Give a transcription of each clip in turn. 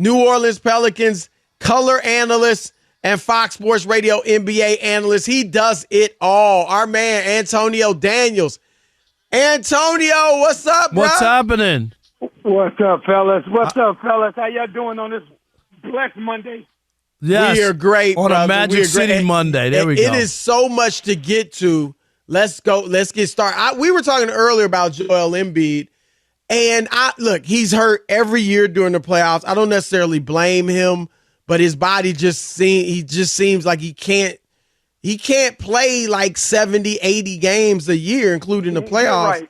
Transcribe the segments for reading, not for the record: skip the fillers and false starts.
New Orleans Pelicans color analyst and Fox Sports Radio NBA analyst. He does it all. Our man, Antonio Daniels. Antonio, what's up, bro? What's happening? What's up, fellas? How y'all doing on this blessed Monday? Yes. We are great, on brother. a Magic City Monday. There we go. It is so much to get to. Let's go. Let's get started. We were talking earlier about Joel Embiid, and look, he's hurt every year during the playoffs. I don't necessarily blame him, but his body just seems like he can't play like 70, 80 games a year, including the playoffs.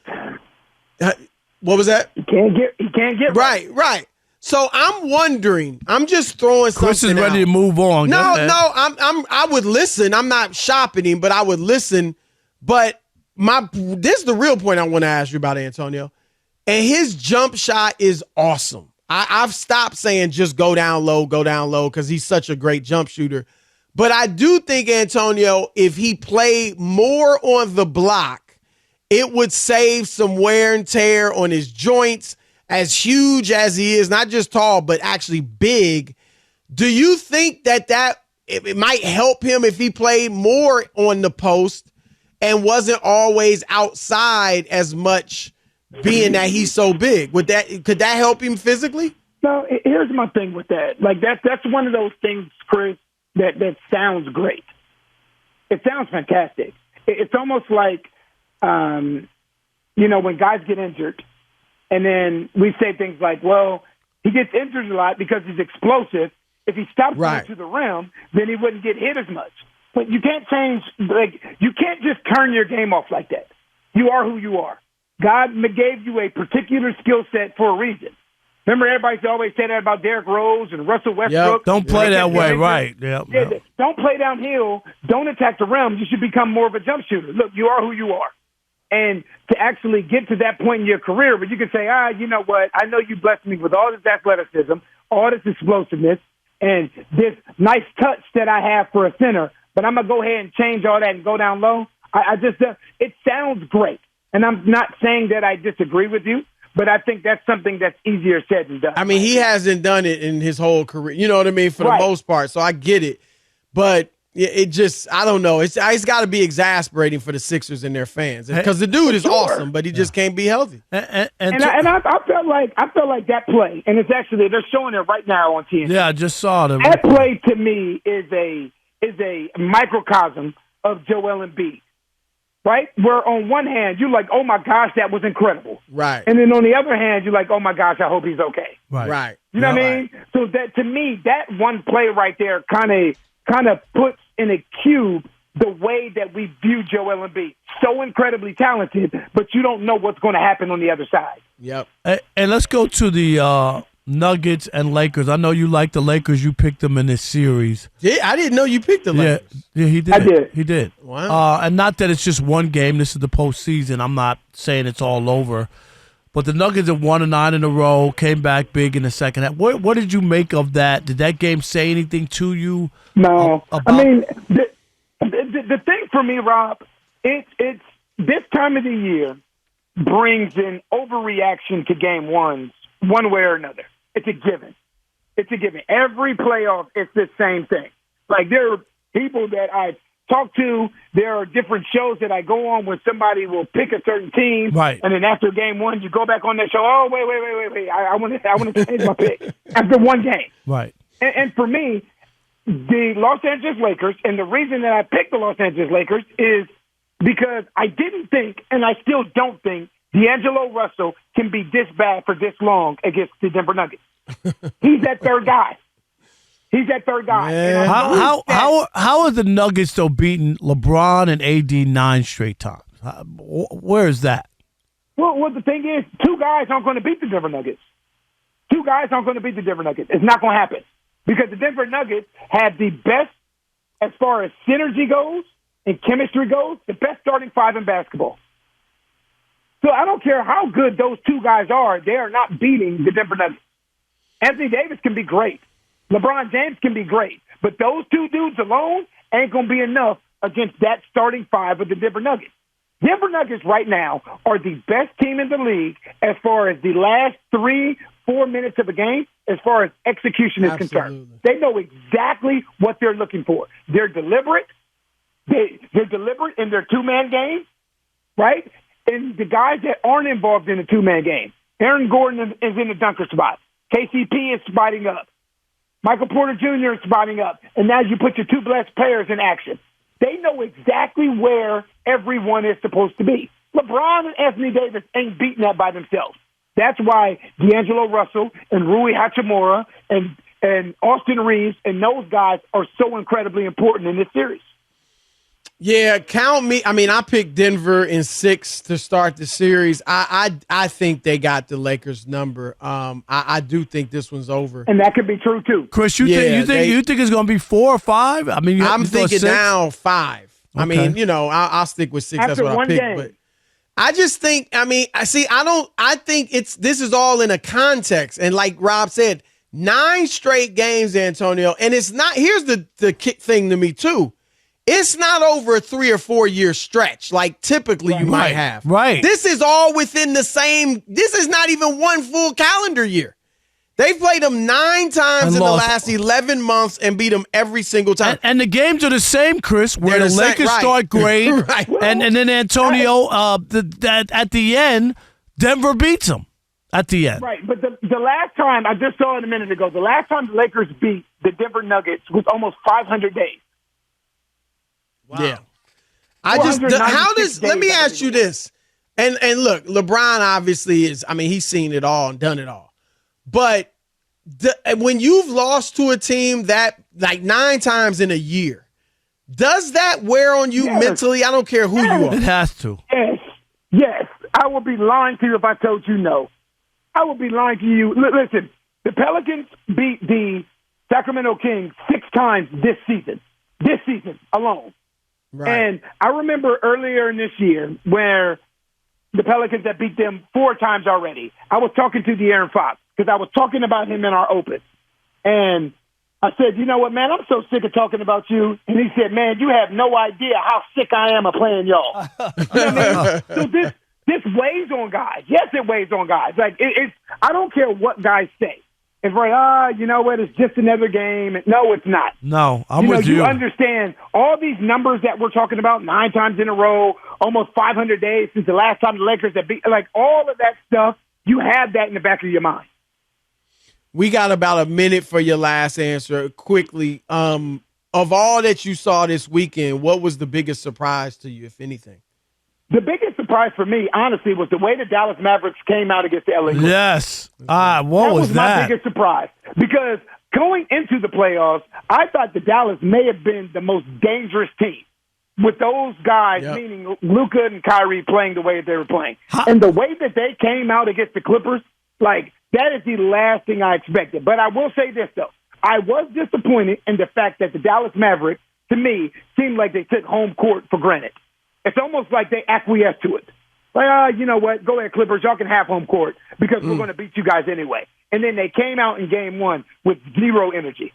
Right. What was that? He can't get right. So I'm wondering. I'm just throwing something out. Chris is ready to move on. No. I would listen. I'm not shopping him, but I would listen. But this is the real point I want to ask you about, Antonio. And his jump shot is awesome. I've stopped saying just go down low, because he's such a great jump shooter. But I do think, Antonio, if he played more on the block, it would save some wear and tear on his joints. As huge as he is, not just tall, but actually big, do you think that it might help him if he played more on the post and wasn't always outside as much, being that he's so big? Could that help him physically? No, here's my thing with that. Like that's one of those things, Chris, that sounds great. It sounds fantastic. It's almost like, when guys get injured, and then we say things like, well, he gets injured a lot because he's explosive. If he stopped going to the rim, then he wouldn't get hit as much. But you can't you can't just turn your game off like that. You are who you are. God gave you a particular skill set for a reason. Remember, everybody's always saying that about Derrick Rose and Russell Westbrook. Yep. Don't play that way, right. Yep. Don't play downhill. Don't attack the rim. You should become more of a jump shooter. Look, you are who you are. And to actually get to that point in your career where you can say, you know what, I know you blessed me with all this athleticism, all this explosiveness, and this nice touch that I have for a center, but I'm going to go ahead and change all that and go down low. It sounds great. And I'm not saying that I disagree with you, but I think that's something that's easier said than done. I mean, he hasn't done it in his whole career, you know what I mean, for the most part, so I get it. But it just, I don't know. It's got to be exasperating for the Sixers and their fans because the dude is awesome, but he just can't be healthy. I felt like that play, and it's actually they're showing it right now on TNT. Yeah, I just saw them. That play to me is a microcosm of Joel Embiid, right? Where on one hand you're like, oh my gosh, that was incredible, right? And then on the other hand you're like, oh my gosh, I hope he's okay, right? You know what I mean? So that to me, that one play right there kind of puts in a cube the way that we view Joel Embiid. So incredibly talented, but you don't know what's going to happen on the other side. Yep. And let's go to the Nuggets and Lakers. I know you like the Lakers. You picked them in this series. Yeah, I didn't know you picked the Lakers. Yeah, he did. I did. He did. Wow. And not that it's just one game. This is the postseason. I'm not saying it's all over. But the Nuggets have won 9 in a row, came back big in the second half. What did you make of that? Did that game say anything to you? No. I mean, the thing for me, Rob, it's this time of the year brings an overreaction to game ones, one way or another. It's a given. Every playoff, it's the same thing. Like, there are people that I've talked to, there are different shows that I go on where somebody will pick a certain team, right? And then after game one, you go back on that show. Oh, wait! I want to change my pick after one game, right? And for me, the Los Angeles Lakers, and the reason that I picked the Los Angeles Lakers is because I didn't think, and I still don't think, D'Angelo Russell can be this bad for this long against the Denver Nuggets. He's that third guy. Yeah. How are the Nuggets though beating LeBron and AD 9 straight times? Where is that? Well, the thing is, two guys aren't going to beat the Denver Nuggets. It's not going to happen because the Denver Nuggets have the best, as far as synergy goes and chemistry goes, the best starting five in basketball. So I don't care how good those two guys are, they are not beating the Denver Nuggets. Anthony Davis can be great. LeBron James can be great. But those two dudes alone ain't going to be enough against that starting five of the Denver Nuggets. Denver Nuggets right now are the best team in the league as far as the last 3-4 4 minutes of a game as far as execution is concerned. They know exactly what they're looking for. They're deliberate. They're deliberate in their two-man game, right? And the guys that aren't involved in the two-man game, Aaron Gordon is in the dunker spot. KCP is spotting up. Michael Porter Jr. is spotting up. And now you put your two best players in action. They know exactly where everyone is supposed to be. LeBron and Anthony Davis ain't beating that by themselves. That's why D'Angelo Russell and Rui Hachimura and Austin Reeves and those guys are so incredibly important in this series. Yeah, count me. I mean, I picked Denver in 6 to start the series. I think they got the Lakers number. I do think this one's over, and that could be true too. Chris, you think it's going to be 4 or 5? I mean, I'm thinking now 5. Okay. I mean, I'll stick with 6. After that's what I picked. But I just think. I mean, I think this is all in a context, and like Rob said, 9 straight games, Antonio, and it's not. Here's the kick thing to me too. It's not over a 3 or 4 year stretch like typically you might have. Right. This is all within the same. This is not even one full calendar year. They played them 9 times in the last 11 months and beat them every single time. And the games are the same, Chris, where the Lakers start great, right. and then Antonio, at the end, Denver beats them at the end. Right, but the last time, I just saw it a minute ago, the last time the Lakers beat the Denver Nuggets was almost 500 days. Wow. Yeah. Let me ask you this. And look, LeBron obviously he's seen it all and done it all. But when you've lost to a team that like 9 times in a year, does that wear on you mentally? I don't care who you are. It has to. Yes. I would be lying to you if I told you no. I would be lying to you. Listen, the Pelicans beat the Sacramento Kings 6 times this season alone. Right. And I remember earlier in this year where the Pelicans had beat them 4 times already. I was talking to De'Aaron Fox because I was talking about him in our open. And I said, you know what, man, I'm so sick of talking about you. And he said, man, you have no idea how sick I am of playing y'all. You know what I mean? So this weighs on guys. Yes, it weighs on guys. Like it's I don't care what guys say. It's like, you know what, it's just another game. No, it's not. No, I'm with you. You understand all these numbers that we're talking about 9 times in a row, almost 500 days since the last time the Lakers have beat, like all of that stuff, you have that in the back of your mind. We got about a minute for your last answer. Quickly, of all that you saw this weekend, what was the biggest surprise to you, if anything? The biggest surprise for me, honestly, was the way the Dallas Mavericks came out against the LA Clippers. Yes. What was that? My biggest surprise. Because going into the playoffs, I thought the Dallas may have been the most dangerous team with those guys, meaning Luka and Kyrie, playing the way they were playing. And the way that they came out against the Clippers, like, that is the last thing I expected. But I will say this, though. I was disappointed in the fact that the Dallas Mavericks, to me, seemed like they took home court for granted. It's almost like they acquiesced to it. Like, you know what? Go ahead, Clippers. Y'all can have home court because we're going to beat you guys anyway. And then they came out in game 1 with 0 energy.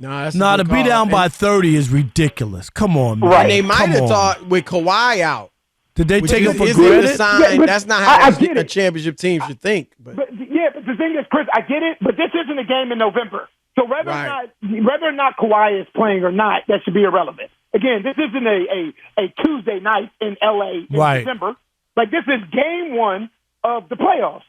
To be down by 30 is ridiculous. Come on, man. Right. And they might have thought with Kawhi out. Did they take it for granted? granted? That's not how a championship team should think. But the thing is, Chris, I get it, but this isn't a game in November. So whether or not Kawhi is playing or not, that should be irrelevant. Again, this isn't a Tuesday night in L.A. in December. Like, this is game 1 of the playoffs.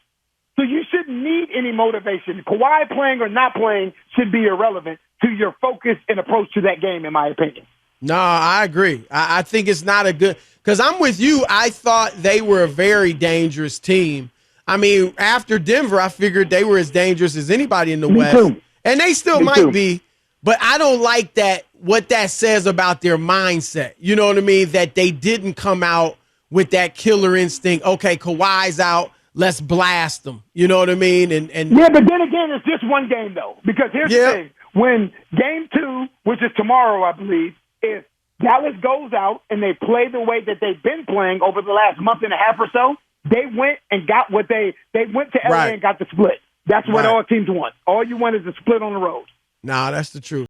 So you shouldn't need any motivation. Kawhi playing or not playing should be irrelevant to your focus and approach to that game, in my opinion. No, I agree. I think it's not a good – because I'm with you. I thought they were a very dangerous team. I mean, after Denver, I figured they were as dangerous as anybody in the West. Too. And they still might be. But I don't like that, what that says about their mindset. You know what I mean? That they didn't come out with that killer instinct. Okay, Kawhi's out. Let's blast them. You know what I mean? And yeah, but then again, it's just one game, though. Because here's the thing. When game 2, which is tomorrow, I believe, if Dallas goes out and they play the way that they've been playing over the last month and a half or so, they went and got what they went to LA and got the split. That's what all teams want. All you want is a split on the road. Nah, that's the truth.